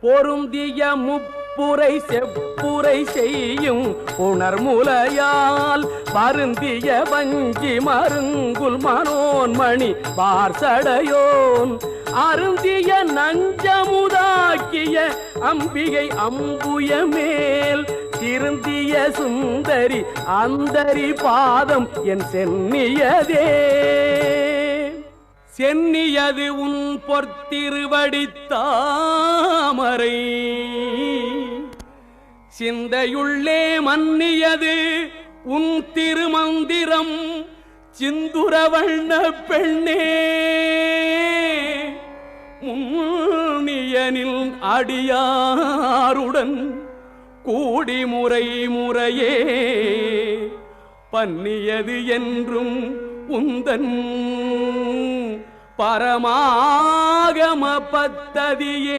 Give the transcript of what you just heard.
பொருந்திய முப்புரை செப்புரை செய்யும் புணர்முலையால் வருந்திய வஞ்சி மருங்குல் மனோன்மணி பார்சடையோன் அருந்திய நஞ்சமுதாக்கிய அம்பிகை அம்புய மேல் திருந்திய சுந்தரி அந்தரி பாதம் என் சென்னியதே. சென்னியது உன் பொற்திருவடித்தாமரை சிந்தையுள்ளே மன்னியது உன் திருமந்திரம் சிந்துரவண்ண பெண்ணே. முன்னியனில் அடியாருடன் கூடி முறை முறையே பன்னியது என்றும் உந்தன் பரமாகம பத்ததியே.